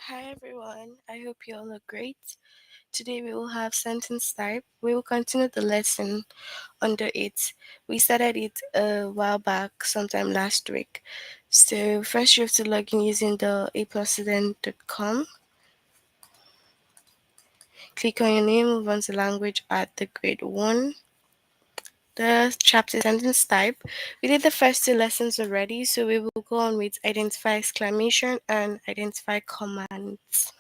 Hi everyone, I hope you all are great. Today we will have sentence type. We will continue the lesson under it. We started it a while back, sometime last week. So first you have to log in using the aplusstudent.com. Click on your name, move on to language at the grade 1. The chapter sentence type. We did the first two lessons already, so we will go on with identify exclamation and identify commands.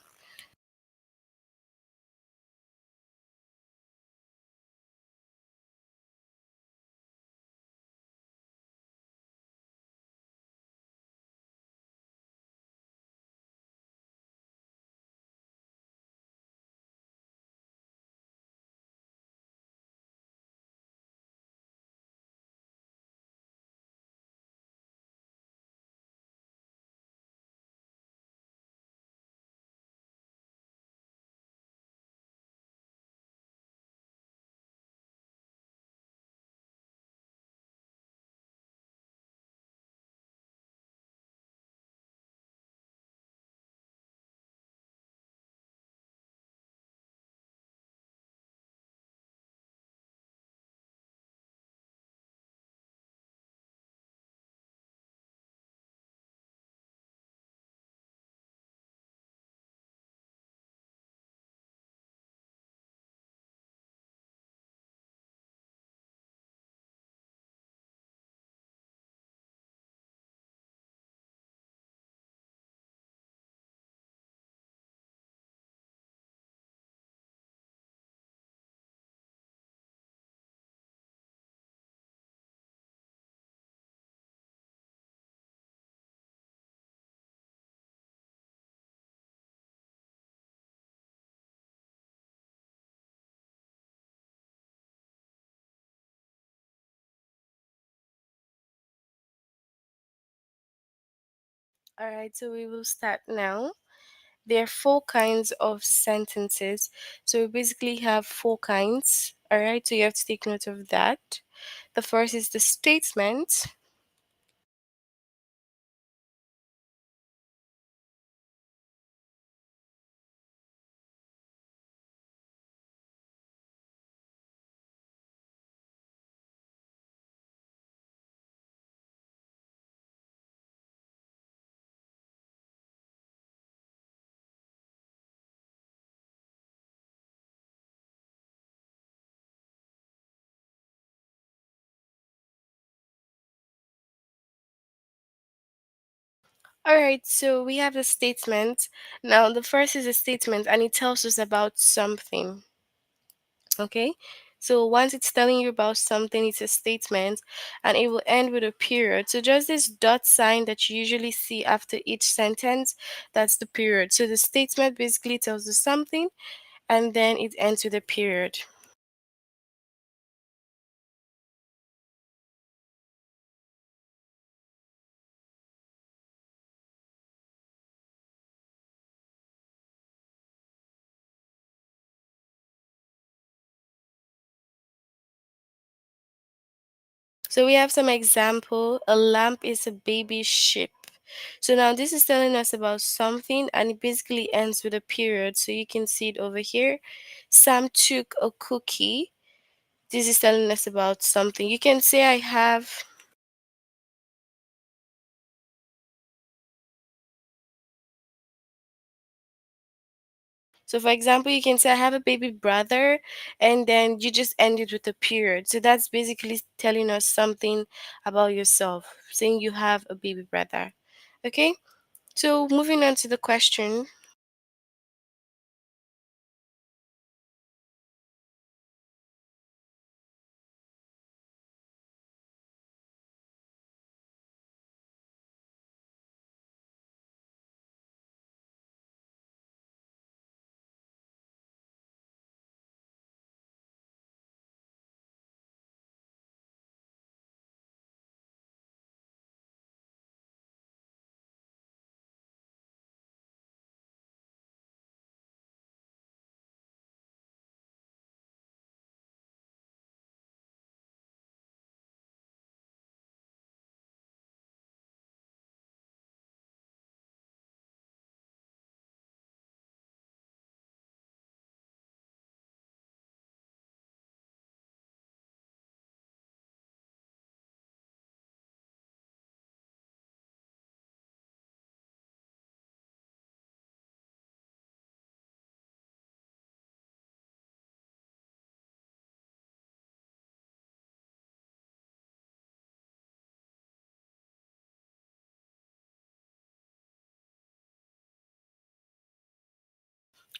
Alright, so we will start now. There are four kinds of sentences. So we basically have four kinds. All right, so you have to take note of that. The first is the statement. All right, so we have the statement. Now, the first is a statement and it tells us about something. Okay, so once it's telling you about something, it's a statement and it will end with a period. So, just this dot sign that you usually see after each sentence, that's the period. So, the statement basically tells us something and then it ends with a period. So we have some example. A lamp is a baby ship. So now this is telling us about something and it basically ends with a period. So you can see it over here. Sam took a cookie. This is telling us about something. You can say I have. So for example, you can say I have a baby brother and then you just end it with a period. So that's basically telling us something about yourself, saying you have a baby brother. Okay? So moving on to the question.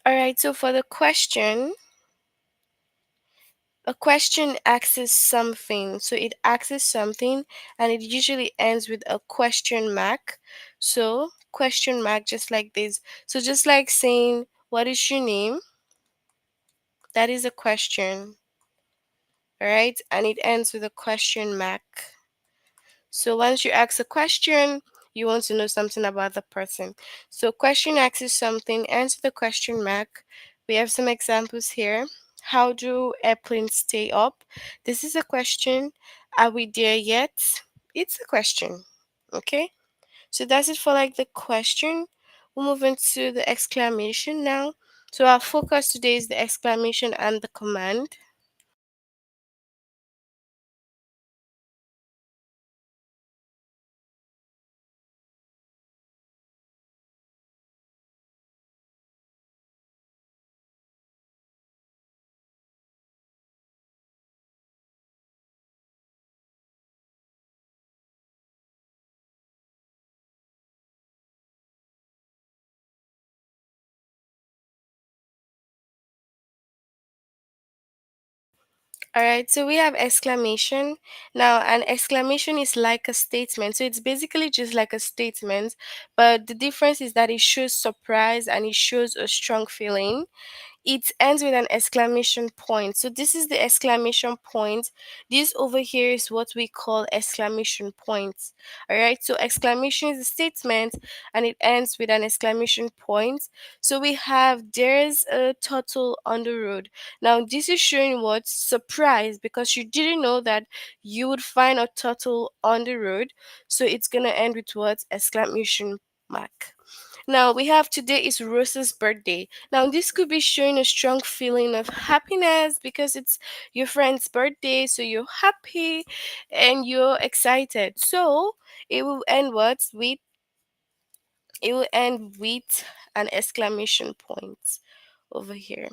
All right, so for the question, a question asks something. So it asks something and it usually ends with a question mark. So question mark just like this. So just like saying, what is your name? That is a question. All right, and it ends with a question mark. So once you ask a question, you want to know something about the person. So question asks something, answer the question mark. We have some examples here. How do airplanes stay up? This is a question. Are we there yet? It's a question. Okay. So that's it for like the question. We'll move into the exclamation now. So our focus today is the exclamation and the command. All right, so we have exclamation. Now, an exclamation is like a statement. So it's basically just like a statement, but the difference is that it shows surprise and it shows a strong feeling. It ends with an exclamation point. So this is the exclamation point. This over here is what we call exclamation points. All right. So exclamation is a statement and it ends with an exclamation point. So we have there's a turtle on the road. Now this is showing what surprise because you didn't know that you would find a turtle on the road. So it's gonna end with what exclamation mark. Now we have today is Rosa's birthday. Now this could be showing a strong feeling of happiness because it's your friend's birthday, so you're happy and you're excited. So it will end what with it will end with an exclamation point over here.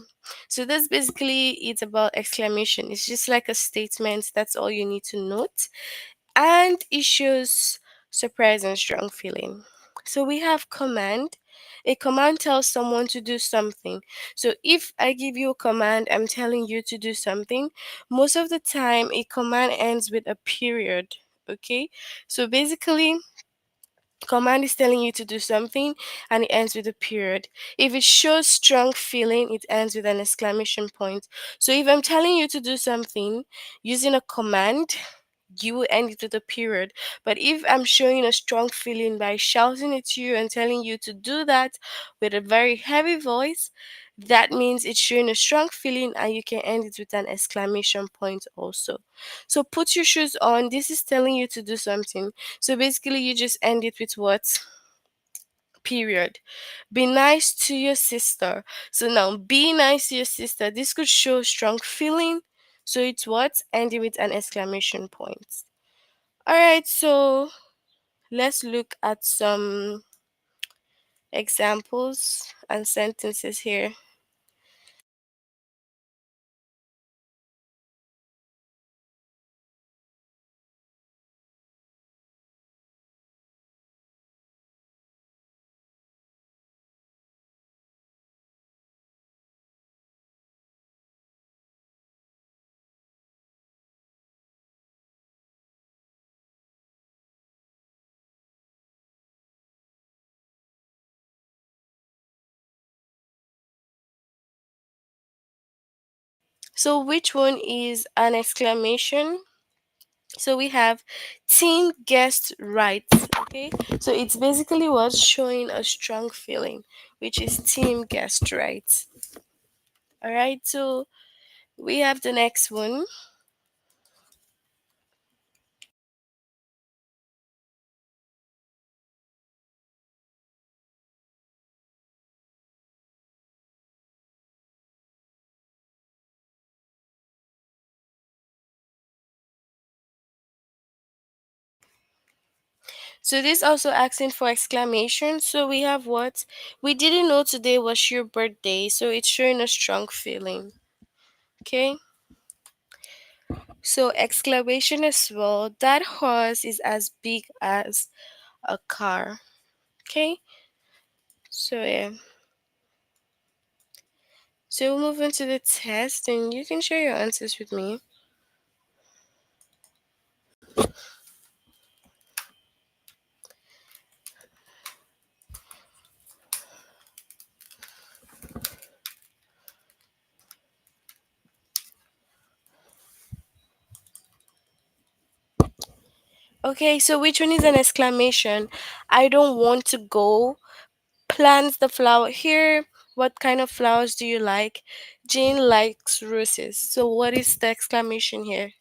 So that's basically it about exclamation. It's just like a statement. That's all you need to note and it shows surprise and strong feeling. So we have command. A command tells someone to do something. So if I give you a command, I'm telling you to do something. Most of the time, a command ends with a period. Okay, so basically, command is telling you to do something and it ends with a period. If it shows strong feeling, it ends with an exclamation point. So if I'm telling you to do something using a command, you will end it with a period. But if I'm showing a strong feeling by shouting at you and telling you to do that with a very heavy voice, that means it's showing a strong feeling and you can end it with an exclamation point also. So put your shoes on. This is telling you to do something. So basically, you just end it with what? Period. Be nice to your sister. So now, be nice to your sister. This could show strong feeling. So it's what? Ending with an exclamation point. All right, so let's look at some examples and sentences here. So, which one is an exclamation? So, we have team guessed right. Okay, so it's basically what's showing a strong feeling, which is team guessed right. All right, so we have the next one. So this also asking for exclamation. So we have what? We didn't know today was your birthday, so it's showing a strong feeling. Okay. So exclamation as well. That horse is as big as a car. Okay. So yeah. So we'll move into the test and you can share your answers with me. Okay, so which one is an exclamation? I don't want to go. Plants the flower here. What kind of flowers do you like? Jane likes roses. So what is the exclamation here?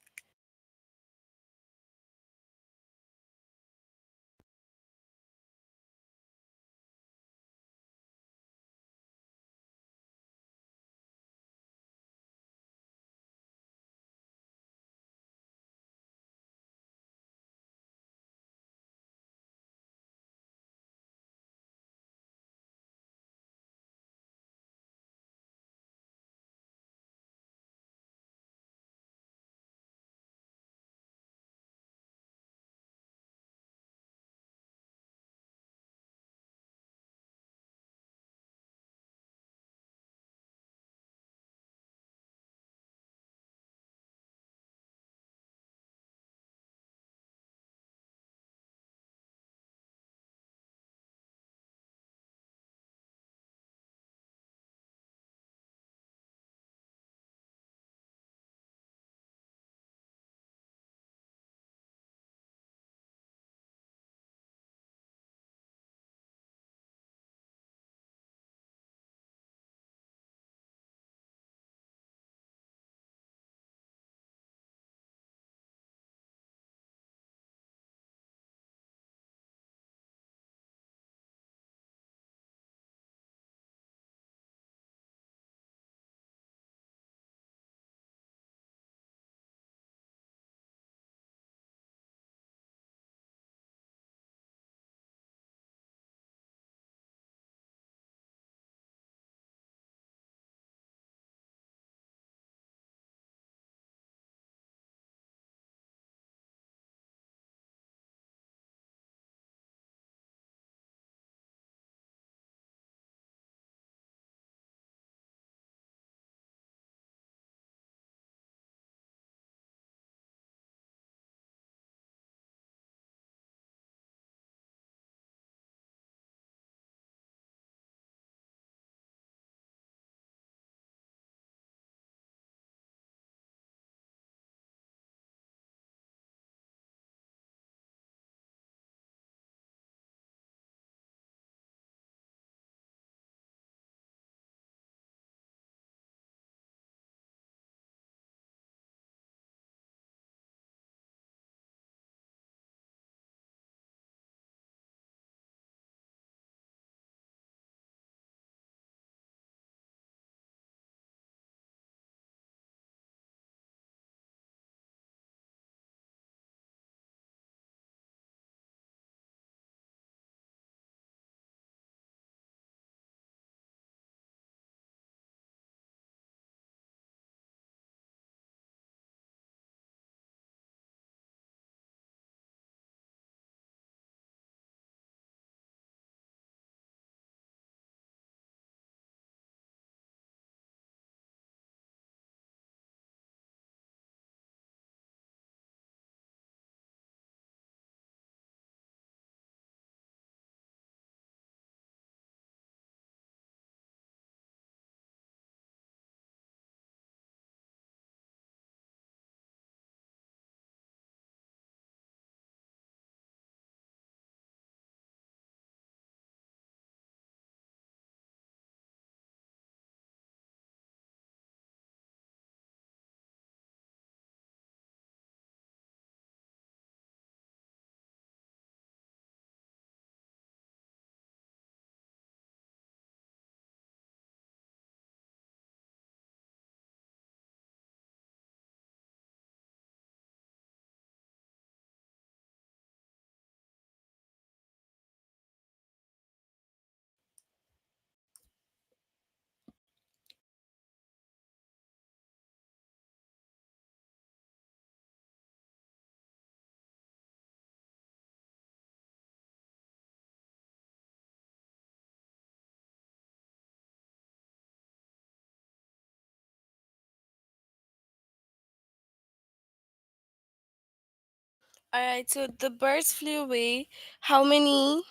All right, so the birds flew away. How many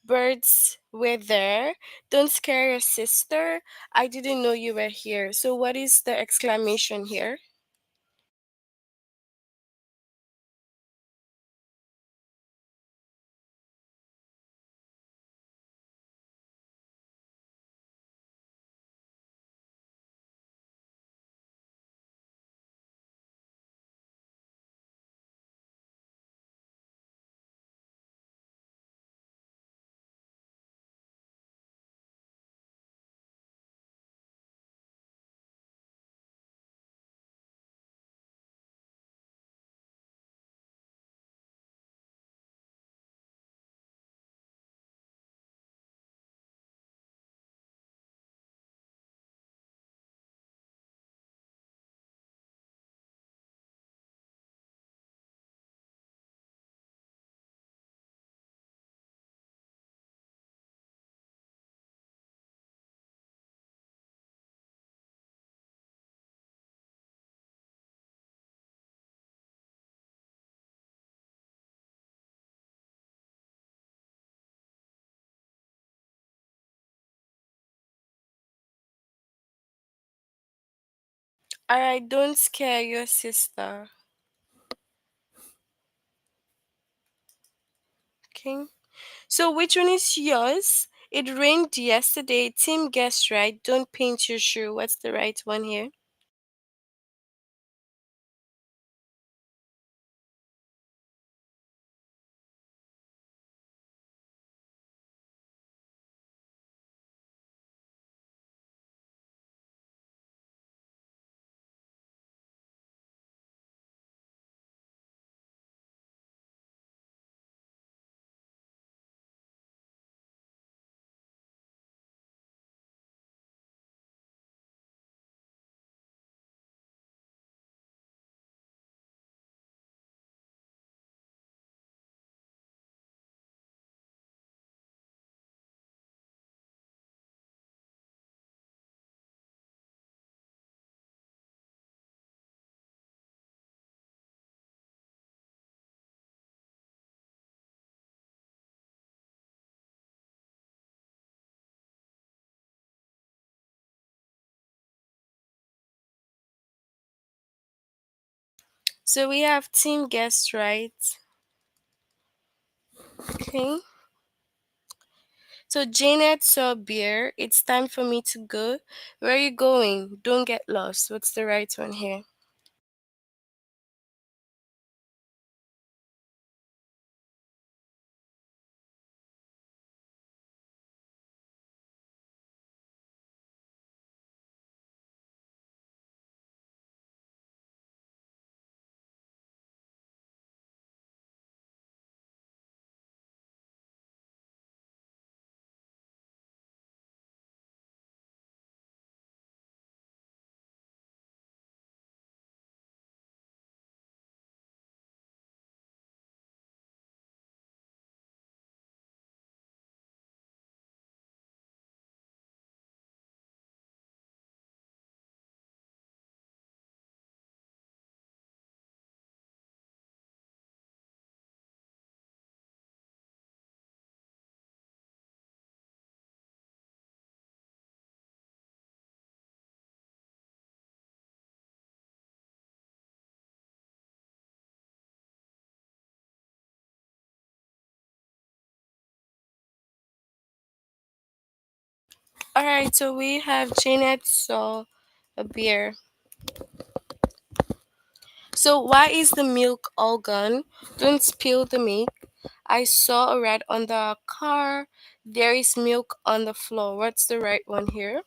birds were there? Don't scare your sister. I didn't know you were here. So, what is the exclamation here? All right, don't scare your sister. Okay. So, which one is yours? It rained yesterday. Team guessed right. Don't paint your shoe. What's the right one here? So, we have team guessed right. Okay. So, Janet saw beer. It's time for me to go. Where are you going? Don't get lost. What's the right one here? All right, so we have Janet saw a beer. So why is the milk all gone? Don't spill the milk. I saw a rat on the car. There is milk on the floor. What's the right one here?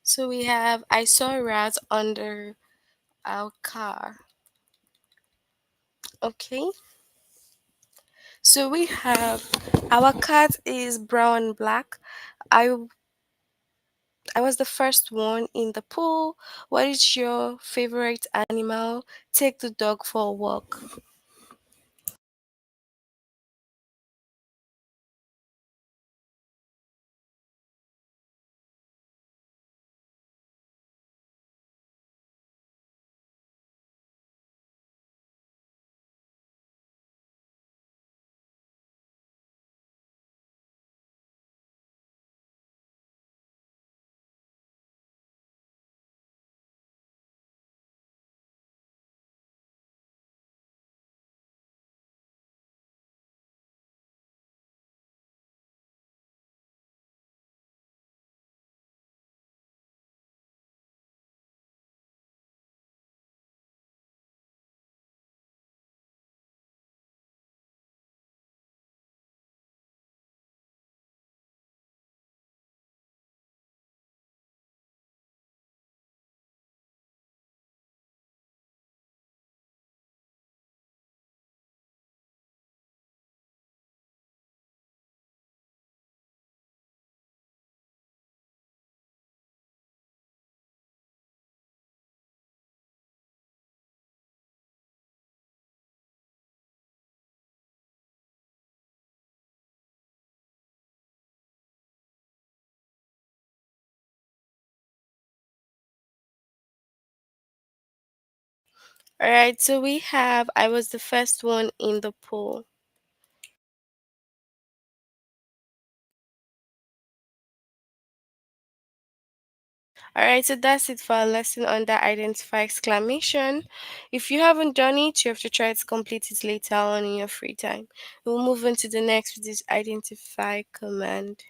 So we have I saw a rat under our car. Okay. So we have our cat is brown and black. I I was the first one in the pool. What is your favorite animal? Take the dog for a walk. All right, so we have I was the first one in the pool. All right, so that's it for our lesson on that identify exclamation. If you haven't done it, you have to try to complete it later on in your free time. We'll move on to the next, which is identify command.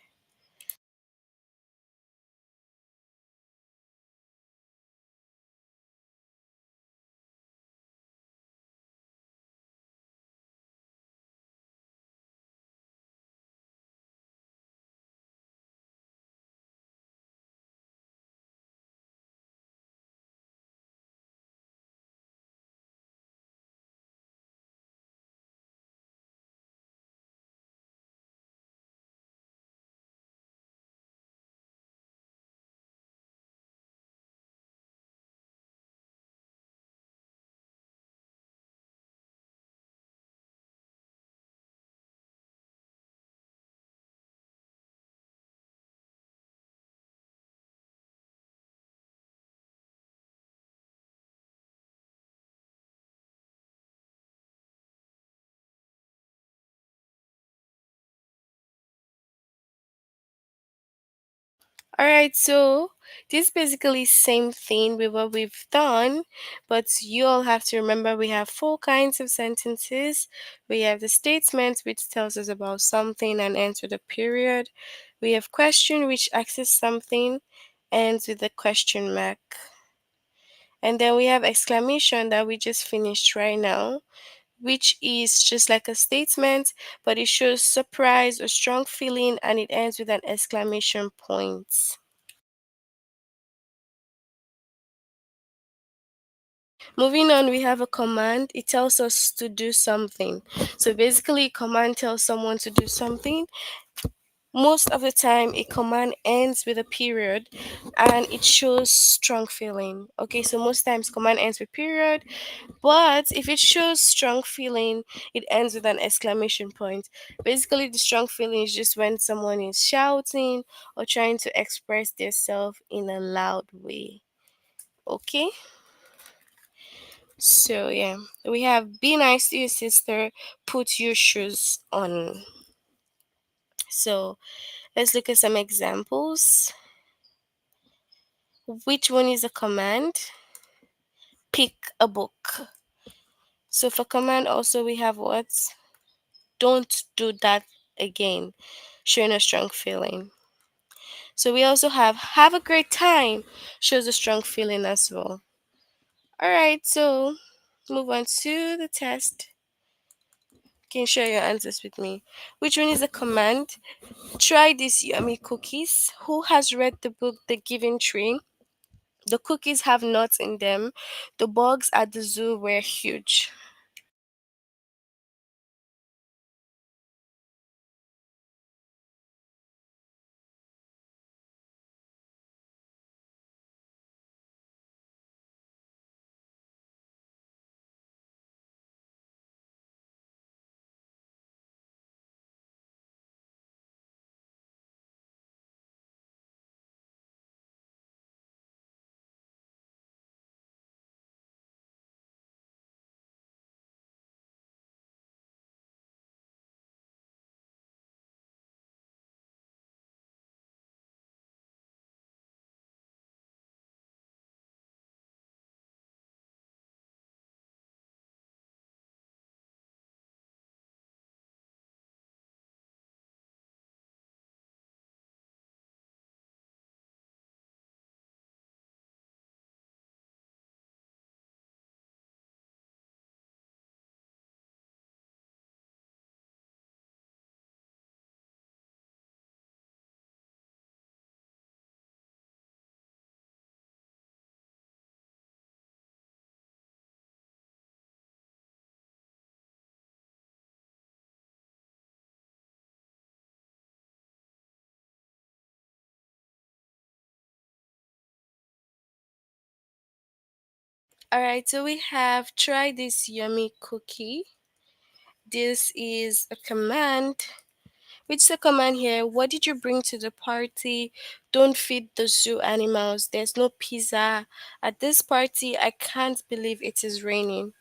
All right, so this is basically same thing with what we've done, but you all have to remember we have four kinds of sentences. We have the statement which tells us about something and ends with a period. We have question which asks us something, ends with a question mark. And then we have exclamation that we just finished right now, which is just like a statement, but it shows surprise or strong feeling and it ends with an exclamation point. Moving on, we have a command. It tells us to do something. So basically, a command tells someone to do something. Most of the time, a command ends with a period and it shows strong feeling. Okay, so most times, command ends with period, but if it shows strong feeling, it ends with an exclamation point. Basically, the strong feeling is just when someone is shouting or trying to express themselves in a loud way. Okay. So yeah, we have be nice to your sister, put your shoes on. So let's look at some examples. Which one is a command? Pick a book. So for command also we have what? Don't do that again, showing a strong feeling. So we also have a great time, shows a strong feeling as well. All right, so move on to the test. can share your answers with me. Which one is a command? Try these yummy cookies. Who has read the book The Giving Tree? The cookies have nuts in them. The bugs at the zoo were huge. Alright, so we have try this yummy cookie. This is a command. Which is a command here? What did you bring to the party? Don't feed the zoo animals. There's no pizza. At this party, I can't believe it is raining.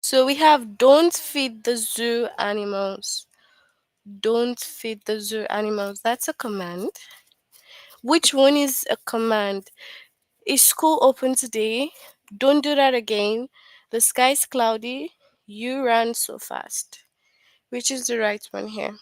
So we have don't feed the zoo animals. Don't feed the zoo animals. That's a command. Which one is a command? Is school open today? Don't do that again. The sky's cloudy. You ran so fast. Which is the right one here?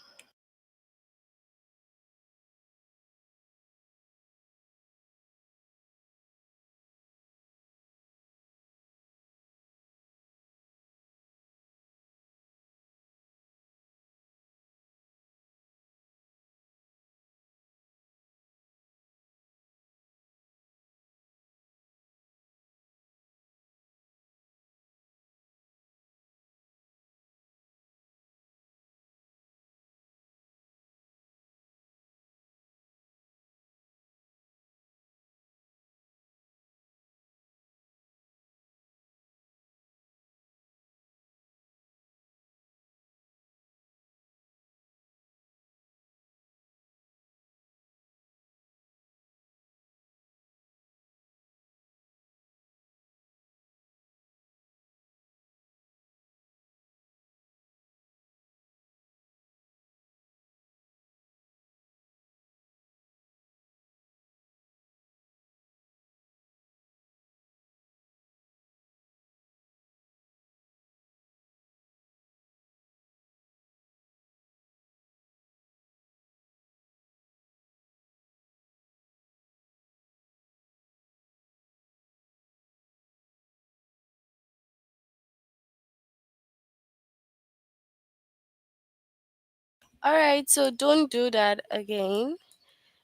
All right, so don't do that again.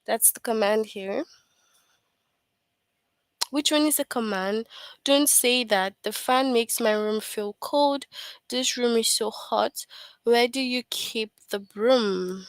That's the command here. Which one is a command? Don't say that. The fan makes my room feel cold. This room is so hot. Where do you keep the broom?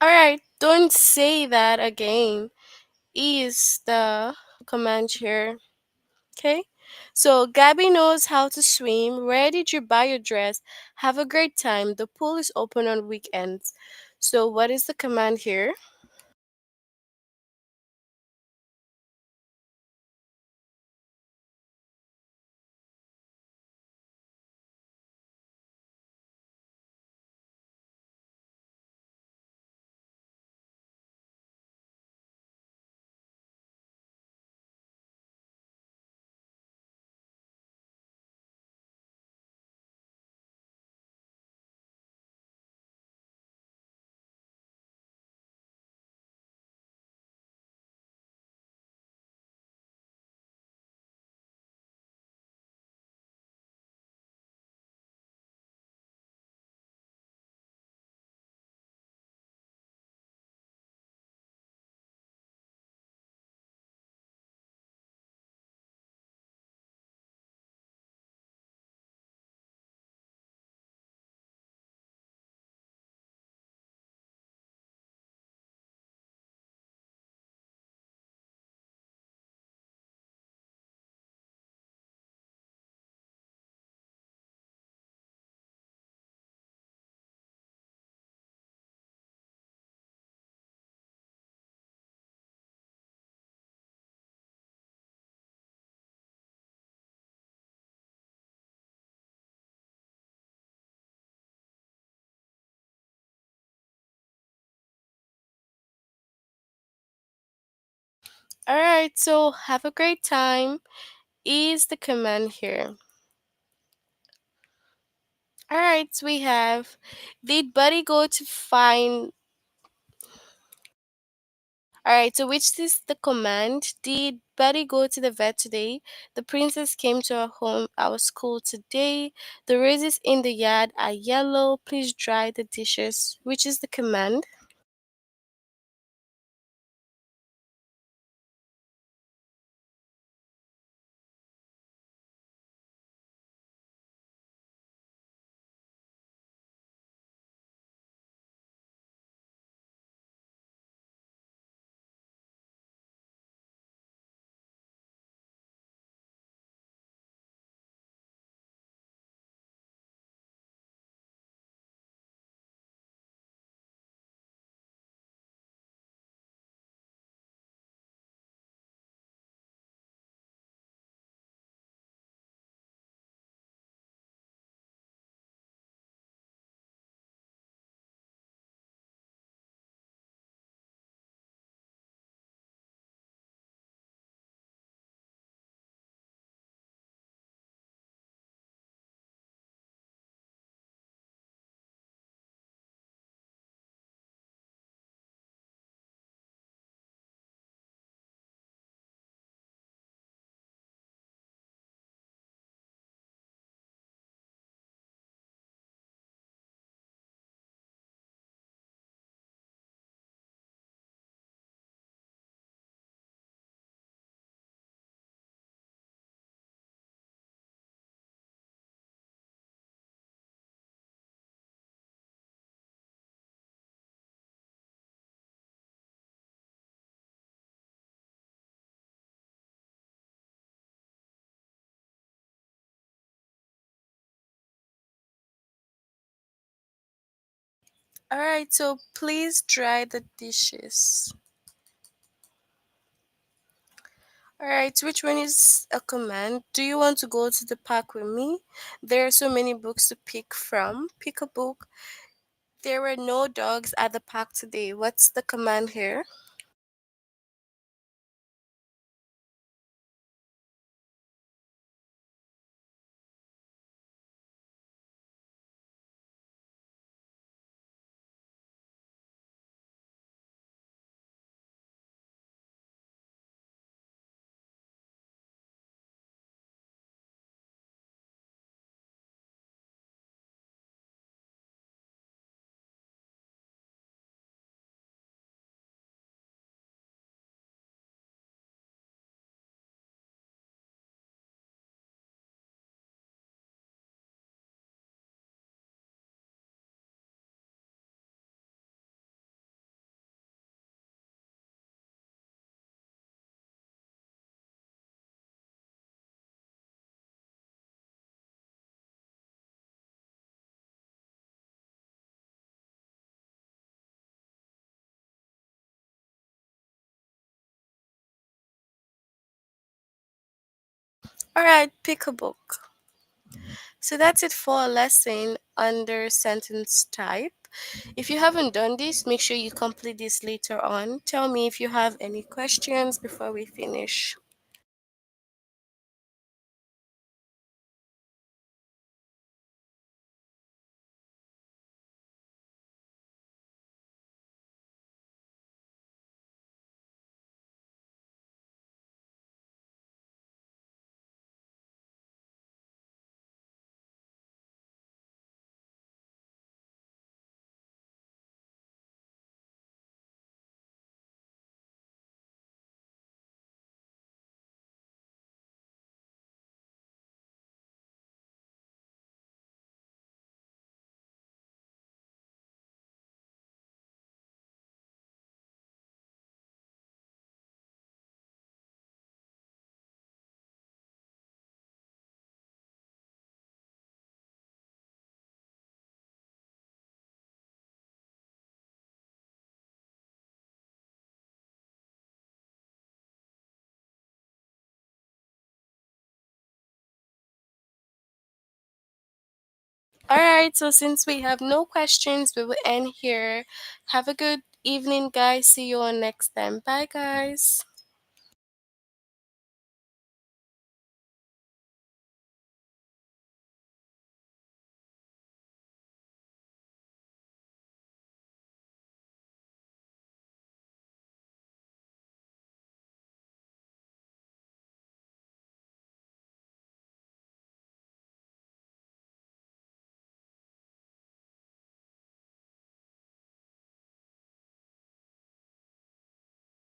All right, don't say that again. Is the command here. Okay? So Gabby knows how to swim. Where did you buy your dress? Have a great time. The pool is open on weekends. So what is the command here? All right, so have a great time is the command here. All right, so we have did Buddy go to find. All right, so which is the command? Did Buddy go to the vet today? The princess came to our school today. The roses in the yard are yellow. Please dry the dishes. Which is the command? All right, so please dry the dishes. All right, which one is a command? Do you want to go to the park with me? There are so many books to pick from. Pick a book. There were no dogs at the park today. What's the command here? All right, pick a book. So that's it for a lesson under sentence type. If you haven't done this, make sure you complete this later on. Tell me if you have any questions before we finish. All right, so since we have no questions, we will end here. Have a good evening, guys. See you on next time. Bye, guys.